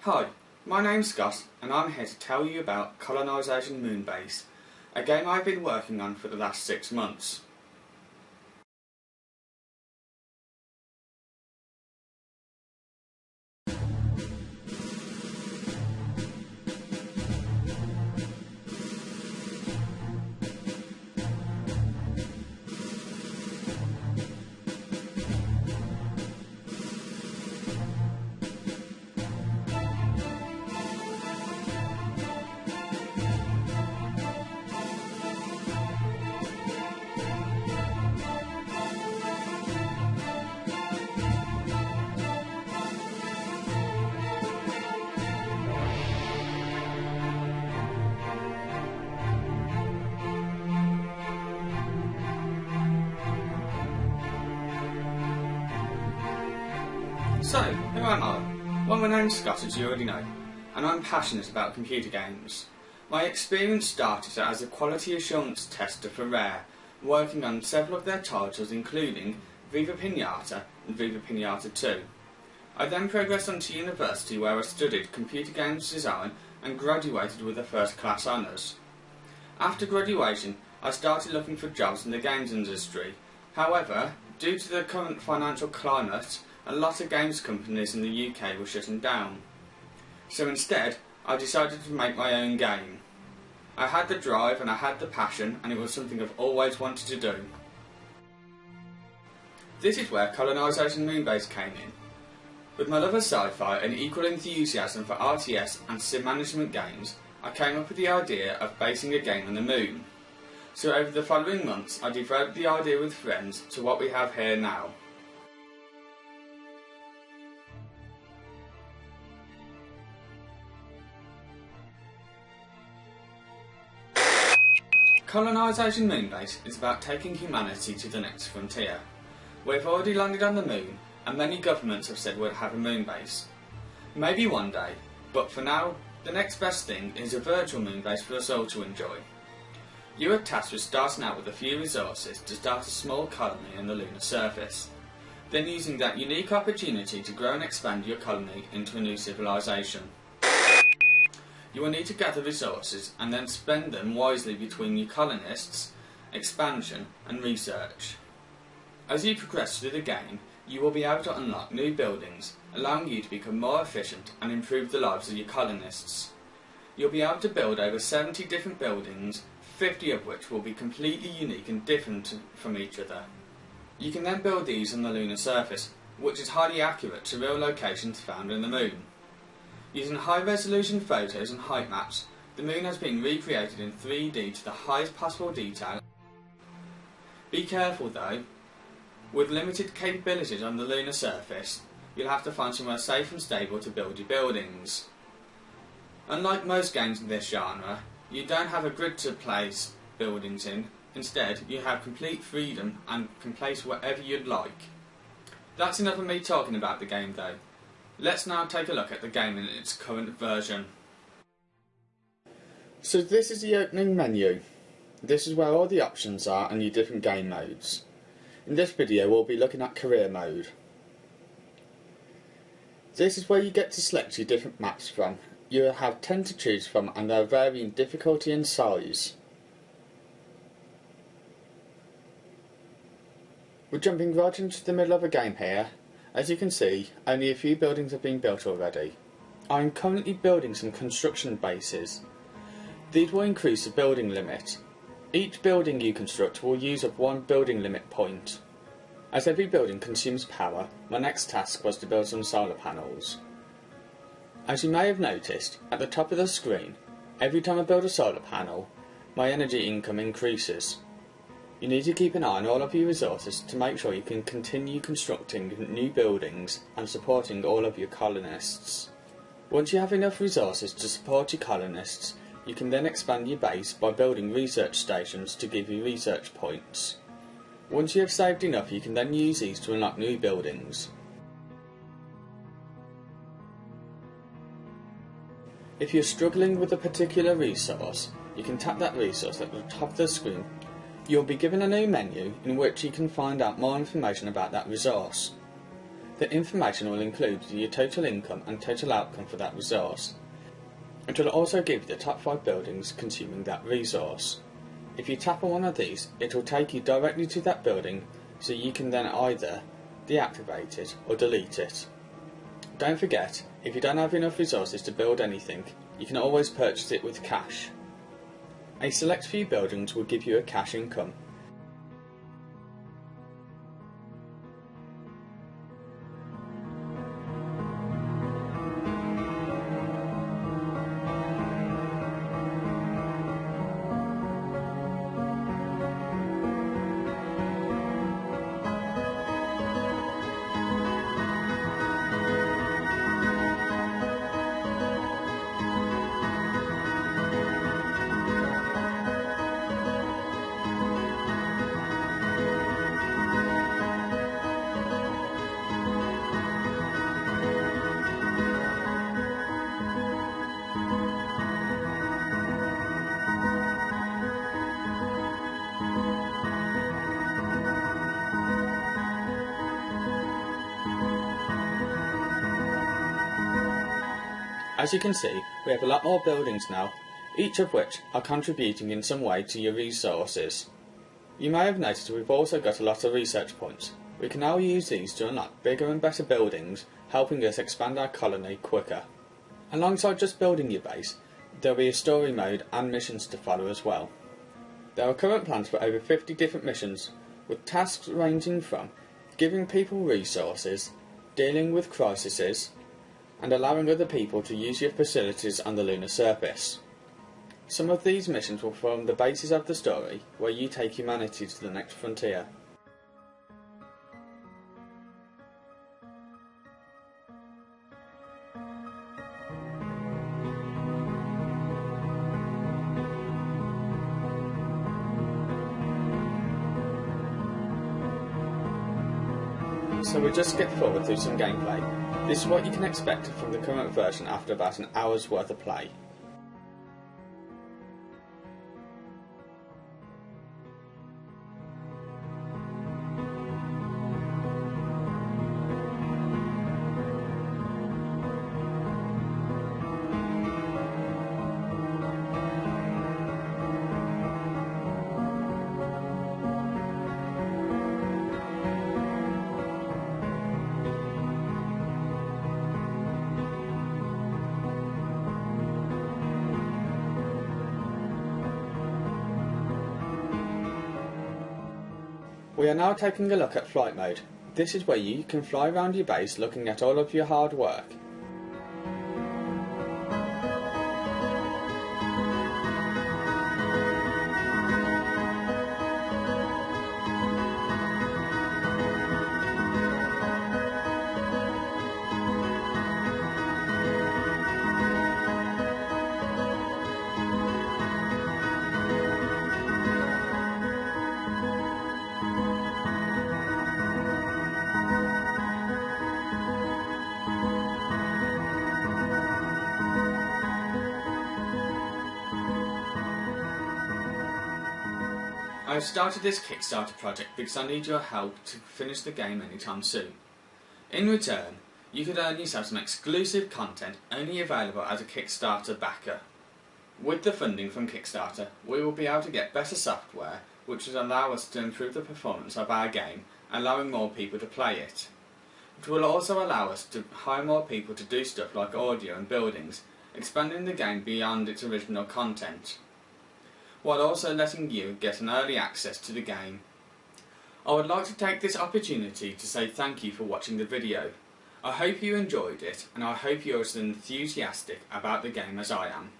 Hi, my name's Scott and I'm here to tell you about Colonisation Moonbase, a game I've been working on for the last 6 months. So, who am I? Well, my name's Scott, as you already know, and I'm passionate about computer games. My experience started as a quality assurance tester for Rare, working on several of their titles including Viva Pinata and Viva Pinata 2. I then progressed on to university where I studied computer games design and graduated with a first class honours. After graduation, I started looking for jobs in the games industry. However, due to the current financial climate, a lot of games companies in the UK were shutting down. So instead, I decided to make my own game. I had the drive and I had the passion, and it was something I've always wanted to do. This is where Colonisation Moonbase came in. With my love of sci-fi and equal enthusiasm for RTS and sim management games, I came up with the idea of basing a game on the moon. So over the following months, I developed the idea with friends to what we have here now. Colonisation Moonbase is about taking humanity to the next frontier. We've already landed on the moon, and many governments have said we'll have a moon base. Maybe one day, but for now, the next best thing is a virtual moon base for us all to enjoy. You are tasked with starting out with a few resources to start a small colony on the lunar surface, then using that unique opportunity to grow and expand your colony into a new civilization. You will need to gather resources and then spend them wisely between your colonists, expansion and research. As you progress through the game, you will be able to unlock new buildings, allowing you to become more efficient and improve the lives of your colonists. You'll be able to build over 70 different buildings, 50 of which will be completely unique and different from each other. You can then build these on the lunar surface, which is highly accurate to real locations found on the moon. Using high-resolution photos and height maps, the moon has been recreated in 3D to the highest possible detail. Be careful though, with limited capabilities on the lunar surface, you'll have to find somewhere safe and stable to build your buildings. Unlike most games in this genre, you don't have a grid to place buildings in. Instead, you have complete freedom and can place whatever you'd like. That's enough of me talking about the game though. Let's now take a look at the game in its current version. So this is the opening menu. This is where all the options are and your different game modes. In this video we'll be looking at career mode. This is where you get to select your different maps from. You will have 10 to choose from and they'll vary in difficulty and size. We're jumping right into the middle of a game here. As you can see, only a few buildings have been built already. I am currently building some construction bases. These will increase the building limit. Each building you construct will use up one building limit point. As every building consumes power, my next task was to build some solar panels. As you may have noticed, at the top of the screen, every time I build a solar panel, my energy income increases. You need to keep an eye on all of your resources to make sure you can continue constructing new buildings and supporting all of your colonists. Once you have enough resources to support your colonists, you can then expand your base by building research stations to give you research points. Once you have saved enough, you can then use these to unlock new buildings. If you're struggling with a particular resource, you can tap that resource at the top of the screen. You'll be given a new menu in which you can find out more information about that resource. The information will include your total income and total outcome for that resource. It will also give you the top 5 buildings consuming that resource. If you tap on one of these, it will take you directly to that building, so you can then either deactivate it or delete it. Don't forget, if you don't have enough resources to build anything, you can always purchase it with cash. A select few buildings will give you a cash income. As you can see, we have a lot more buildings now, each of which are contributing in some way to your resources. You may have noticed we've also got a lot of research points. We can now use these to unlock bigger and better buildings, helping us expand our colony quicker. Alongside just building your base, there will be a story mode and missions to follow as well. There are current plans for over 50 different missions, with tasks ranging from giving people resources, dealing with crises, and allowing other people to use your facilities on the lunar surface. Some of these missions will form the basis of the story, where you take humanity to the next frontier. So we'll just skip forward through some gameplay. This is what you can expect from the current version after about an hour's worth of play. We are now taking a look at flight mode. This is where you can fly around your base looking at all of your hard work. I have started this Kickstarter project because I need your help to finish the game anytime soon. In return, you could earn yourself some exclusive content only available as a Kickstarter backer. With the funding from Kickstarter, we will be able to get better software which will allow us to improve the performance of our game, allowing more people to play it. It will also allow us to hire more people to do stuff like audio and buildings, expanding the game beyond its original content, while also letting you get an early access to the game. I would like to take this opportunity to say thank you for watching the video. I hope you enjoyed it, and I hope you're as enthusiastic about the game as I am.